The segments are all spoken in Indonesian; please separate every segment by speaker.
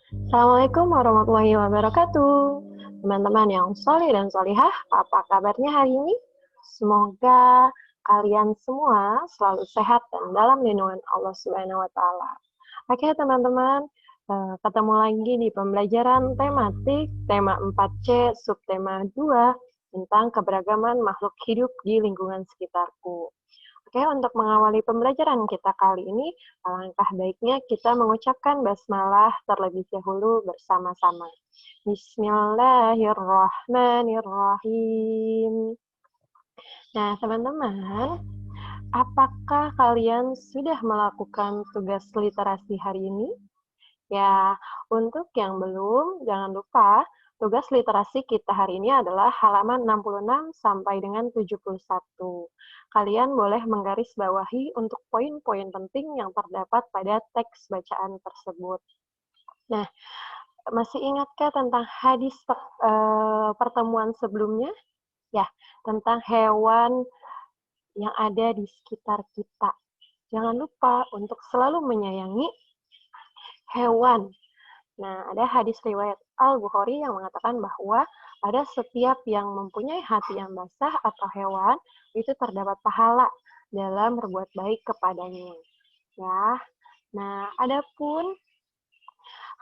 Speaker 1: Assalamualaikum warahmatullahi wabarakatuh. Teman-teman yang soleh dan solihah, apa kabarnya hari ini? Semoga kalian semua selalu sehat dan dalam lindungan Allah Subhanahu wa Ta'ala. Oke, teman-teman, ketemu lagi di pembelajaran tematik tema 4C subtema 2 tentang keberagaman makhluk hidup di lingkungan sekitarku. Oke, untuk mengawali pembelajaran kita kali ini, alangkah baiknya kita mengucapkan basmalah terlebih dahulu bersama-sama. Bismillahirrahmanirrahim. Nah, teman-teman, apakah kalian sudah melakukan tugas literasi hari ini? Ya, untuk yang belum, jangan lupa tugas literasi kita hari ini adalah halaman 66 sampai dengan 71. Kalian boleh menggarisbawahi untuk poin-poin penting yang terdapat pada teks bacaan tersebut. Nah, masih ingatkah tentang hadis pertemuan sebelumnya? Ya, tentang hewan yang ada di sekitar kita. Jangan lupa untuk selalu menyayangi hewan. Nah, ada hadis riwayat Al-Bukhari yang mengatakan bahwa pada setiap yang mempunyai hati yang basah atau hewan, itu terdapat pahala dalam berbuat baik kepadanya. Ya. Nah, adapun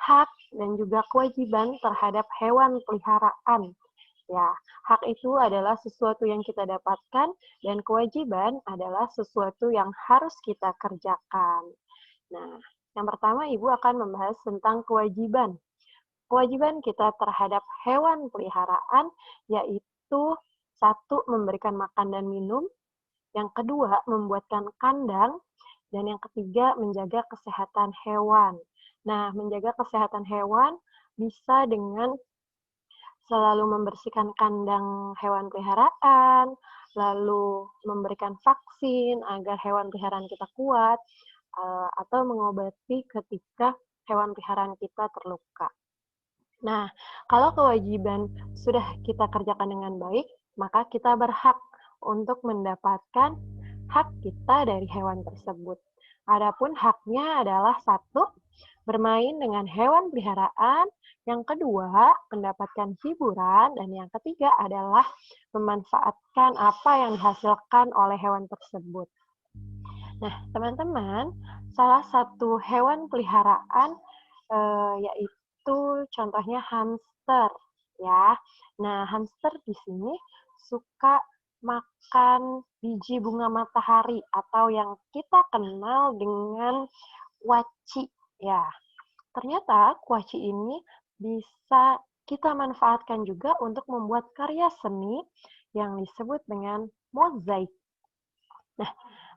Speaker 1: hak dan juga kewajiban terhadap hewan peliharaan. Ya, hak itu adalah sesuatu yang kita dapatkan dan kewajiban adalah sesuatu yang harus kita kerjakan. Nah, yang pertama Ibu akan membahas tentang kewajiban. Kewajiban kita terhadap hewan peliharaan yaitu satu, memberikan makan dan minum, yang kedua, membuatkan kandang, dan yang ketiga, menjaga kesehatan hewan. Nah, menjaga kesehatan hewan bisa dengan selalu membersihkan kandang hewan peliharaan, lalu memberikan vaksin agar hewan peliharaan kita kuat, atau mengobati ketika hewan peliharaan kita terluka. Nah, kalau kewajiban sudah kita kerjakan dengan baik, maka kita berhak untuk mendapatkan hak kita dari hewan tersebut. Adapun haknya adalah satu, bermain dengan hewan peliharaan, yang kedua, mendapatkan hiburan, dan yang ketiga adalah memanfaatkan apa yang dihasilkan oleh hewan tersebut. Nah, teman-teman, salah satu hewan peliharaan yaitu contohnya hamster, ya. Nah, hamster di sini suka makan biji bunga matahari atau yang kita kenal dengan kuaci, ya. Ternyata kuaci ini bisa kita manfaatkan juga untuk membuat karya seni yang disebut dengan mozaik. Nah,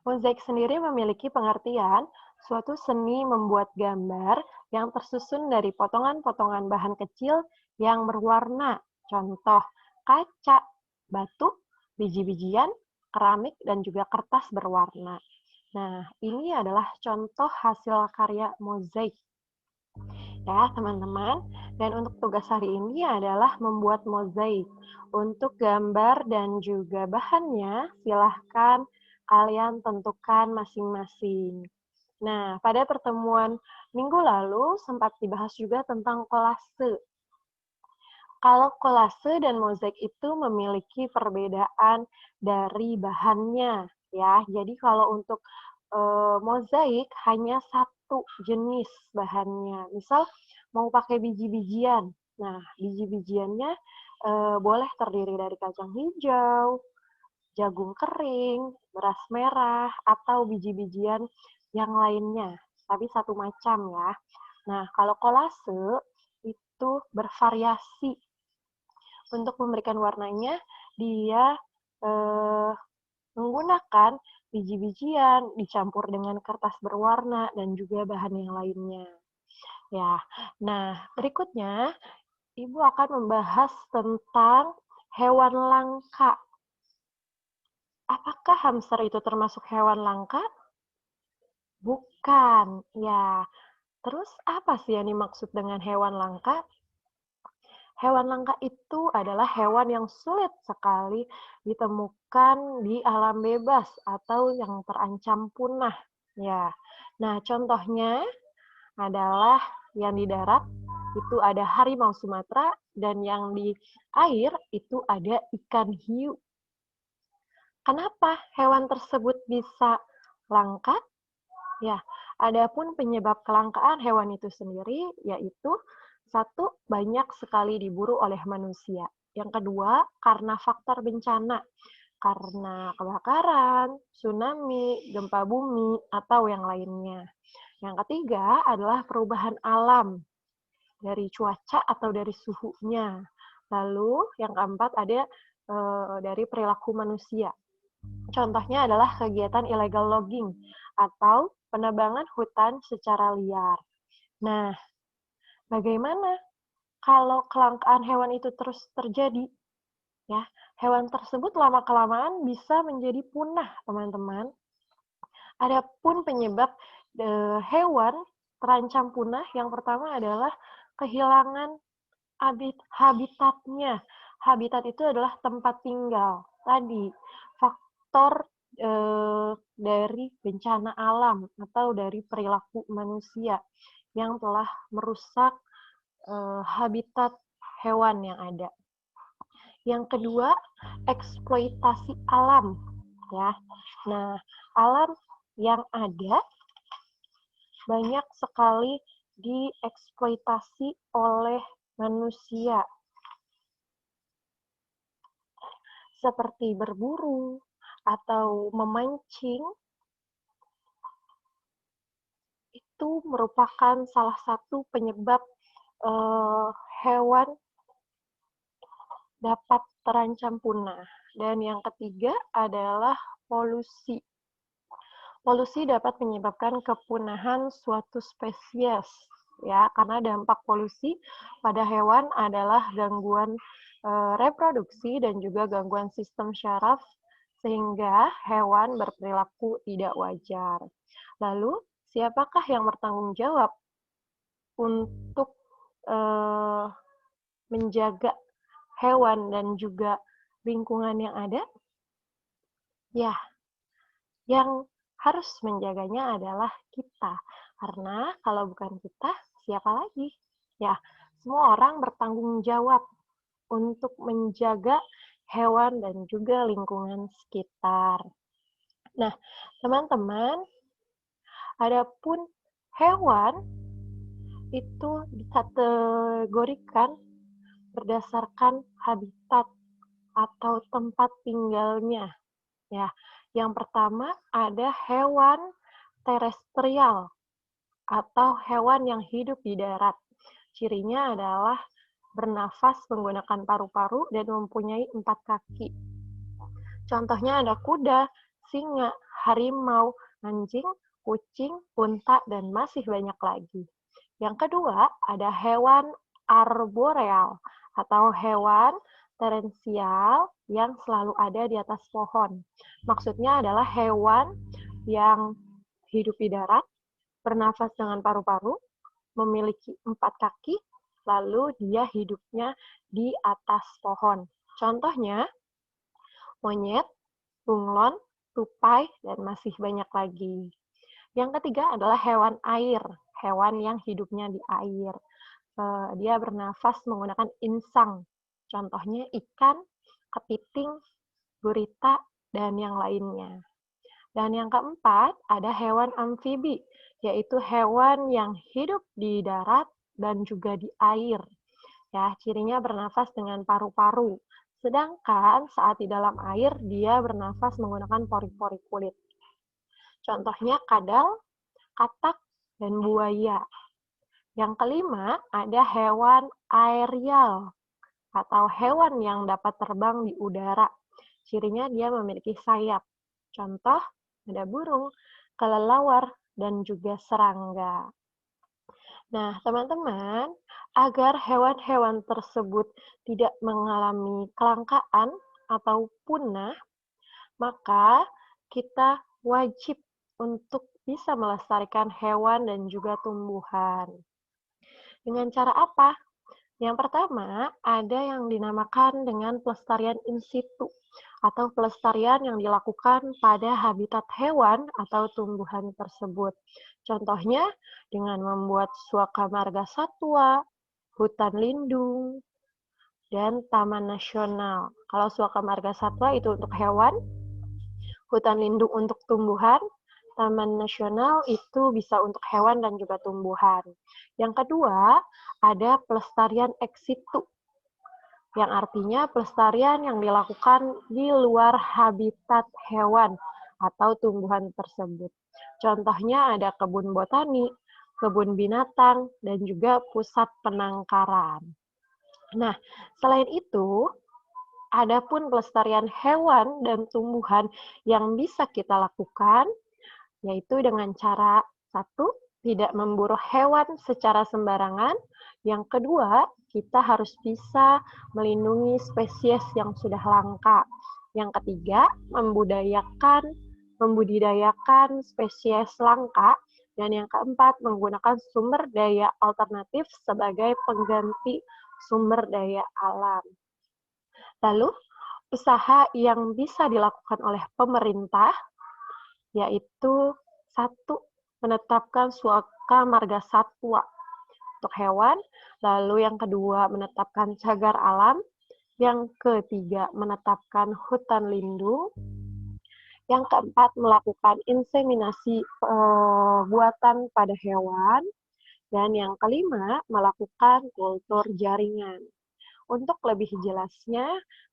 Speaker 1: mozaik sendiri memiliki pengertian suatu seni membuat gambar yang tersusun dari potongan-potongan bahan kecil yang berwarna, contoh kaca, batu, biji-bijian, keramik, dan juga kertas berwarna. Nah, ini adalah contoh hasil karya mozaik. Ya, teman-teman. Dan untuk tugas hari ini adalah membuat mozaik. Untuk gambar dan juga bahannya, silahkan kalian tentukan masing-masing. Nah, pada pertemuan minggu lalu sempat dibahas juga tentang kolase. Kalau kolase dan mozaik itu memiliki perbedaan dari bahannya, ya. Jadi kalau untuk mozaik hanya satu jenis bahannya. Misal mau pakai biji-bijian. Nah, biji-bijiannya boleh terdiri dari kacang hijau, jagung kering, beras merah, atau biji-bijian yang lainnya. Tapi satu macam ya. Nah, kalau kolase itu bervariasi. Untuk memberikan warnanya, dia menggunakan biji-bijian dicampur dengan kertas berwarna dan juga bahan yang lainnya. Ya, nah berikutnya Ibu akan membahas tentang hewan langka. Apakah hamster itu termasuk hewan langka? Bukan, ya. Terus apa sih yang dimaksud dengan hewan langka? Hewan langka itu adalah hewan yang sulit sekali ditemukan di alam bebas atau yang terancam punah. Ya. Nah, contohnya adalah yang di darat, itu ada harimau Sumatera, dan yang di air itu ada ikan hiu. Kenapa hewan tersebut bisa langka? Ya, adapun penyebab kelangkaan hewan itu sendiri yaitu satu, banyak sekali diburu oleh manusia. Yang kedua, karena faktor bencana, karena kebakaran, tsunami, gempa bumi, atau yang lainnya. Yang ketiga adalah perubahan alam dari cuaca atau dari suhunya. Lalu yang keempat ada dari perilaku manusia. Contohnya adalah kegiatan illegal logging atau penebangan hutan secara liar. Nah, bagaimana kalau kelangkaan hewan itu terus terjadi? Ya, hewan tersebut lama-kelamaan bisa menjadi punah, teman-teman. Adapun penyebab hewan terancam punah, yang pertama adalah kehilangan habitatnya. Habitat itu adalah tempat tinggal. Tadi, faktor dari bencana alam atau dari perilaku manusia yang telah merusak habitat hewan yang ada. Yang kedua, eksploitasi alam. Ya, nah alam yang ada banyak sekali dieksploitasi oleh manusia, seperti berburu atau memancing. Itu merupakan salah satu penyebab hewan dapat terancam punah. Dan yang ketiga adalah polusi. Polusi dapat menyebabkan kepunahan suatu spesies, ya, karena dampak polusi pada hewan adalah gangguan reproduksi dan juga gangguan sistem syaraf sehingga hewan berperilaku tidak wajar. Lalu, siapakah yang bertanggung jawab untuk menjaga hewan dan juga lingkungan yang ada? Ya, yang harus menjaganya adalah kita. Karena kalau bukan kita, siapa lagi? Ya, semua orang bertanggung jawab untuk menjaga hewan dan juga lingkungan sekitar. Nah, teman-teman, adapun hewan itu dikategorikan berdasarkan habitat atau tempat tinggalnya. Ya, yang pertama ada hewan terestrial atau hewan yang hidup di darat. Cirinya adalah bernafas menggunakan paru-paru dan mempunyai 4 kaki. Contohnya ada kuda, singa, harimau, anjing, kucing, unta, dan masih banyak lagi. Yang kedua, ada hewan arboreal atau hewan terensial yang selalu ada di atas pohon. Maksudnya adalah hewan yang hidup di darat, bernafas dengan paru-paru, memiliki 4 kaki, lalu dia hidupnya di atas pohon. Contohnya, monyet, bunglon, tupai, dan masih banyak lagi. Yang ketiga adalah hewan air, hewan yang hidupnya di air. Dia bernafas menggunakan insang. Contohnya ikan, kepiting, gurita, dan yang lainnya. Dan yang keempat, ada hewan amfibi, yaitu hewan yang hidup di darat dan juga di air. Ya, cirinya bernafas dengan paru-paru. Sedangkan saat di dalam air, dia bernafas menggunakan pori-pori kulit. Contohnya kadal, katak, dan buaya. Yang kelima, ada hewan aerial atau hewan yang dapat terbang di udara. Cirinya dia memiliki sayap. Contoh, ada burung, kelelawar, dan juga serangga. Nah, teman-teman, agar hewan-hewan tersebut tidak mengalami kelangkaan atau punah, maka kita wajib untuk bisa melestarikan hewan dan juga tumbuhan. Dengan cara apa? Yang pertama, ada yang dinamakan dengan pelestarian in situ atau pelestarian yang dilakukan pada habitat hewan atau tumbuhan tersebut. Contohnya dengan membuat suaka marga satwa, hutan lindung, dan taman nasional. Kalau suaka marga satwa itu untuk hewan, hutan lindung untuk tumbuhan, taman nasional itu bisa untuk hewan dan juga tumbuhan. Yang kedua, ada pelestarian ex situ, yang artinya pelestarian yang dilakukan di luar habitat hewan atau tumbuhan tersebut. Contohnya ada kebun botani, kebun binatang, dan juga pusat penangkaran. Nah, selain itu, adapun pelestarian hewan dan tumbuhan yang bisa kita lakukan, yaitu dengan cara satu, tidak memburu hewan secara sembarangan. Yang kedua, kita harus bisa melindungi spesies yang sudah langka. Yang ketiga, membudidayakan spesies langka. Dan yang keempat, menggunakan sumber daya alternatif sebagai pengganti sumber daya alam. Lalu, usaha yang bisa dilakukan oleh pemerintah, yaitu satu, menetapkan suaka marga satwa untuk hewan, lalu yang kedua menetapkan cagar alam, yang ketiga menetapkan hutan lindung, yang keempat melakukan inseminasi buatan pada hewan, dan yang kelima melakukan kultur jaringan. Untuk lebih jelasnya,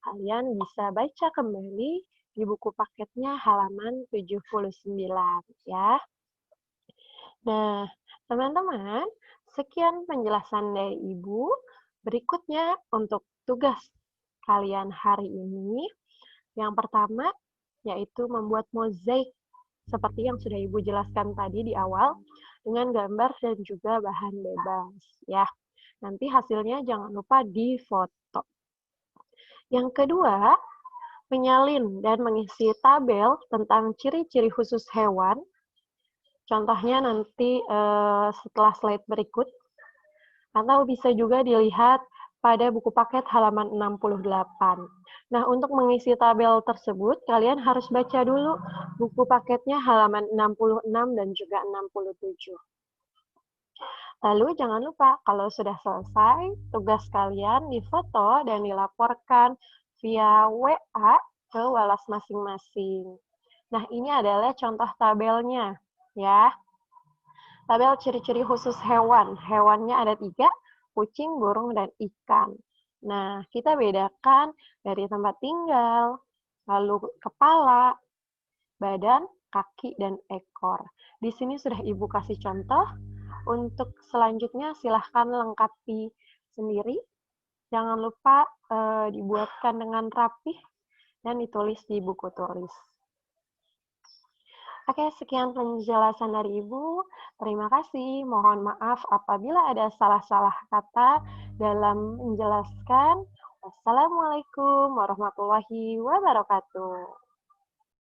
Speaker 1: kalian bisa baca kembali di buku paketnya halaman 79 ya. Nah, teman-teman, sekian penjelasan dari Ibu. Berikutnya untuk tugas kalian hari ini. Yang pertama, yaitu membuat mozaik seperti yang sudah Ibu jelaskan tadi di awal, dengan gambar dan juga bahan bebas. Ya, nanti hasilnya jangan lupa difoto. Yang kedua, menyalin dan mengisi tabel tentang ciri-ciri khusus hewan. Contohnya nanti setelah slide berikut, atau bisa juga dilihat pada buku paket halaman 68. Nah, untuk mengisi tabel tersebut, kalian harus baca dulu buku paketnya halaman 66 dan juga 67. Lalu jangan lupa, kalau sudah selesai, tugas kalian difoto dan dilaporkan via WA ke Walas masing-masing. Nah, ini adalah contoh tabelnya, ya. Tabel ciri-ciri khusus hewan. Hewannya ada 3, kucing, burung, dan ikan. Nah, kita bedakan dari tempat tinggal, lalu kepala, badan, kaki, dan ekor. Di sini sudah Ibu kasih contoh. Untuk selanjutnya silahkan lengkapi sendiri. Jangan lupa dibuatkan dengan rapih dan ditulis di buku tulis. Oke, sekian penjelasan dari Ibu. Terima kasih. Mohon maaf apabila ada salah-salah kata dalam menjelaskan. Wassalamualaikum warahmatullahi wabarakatuh.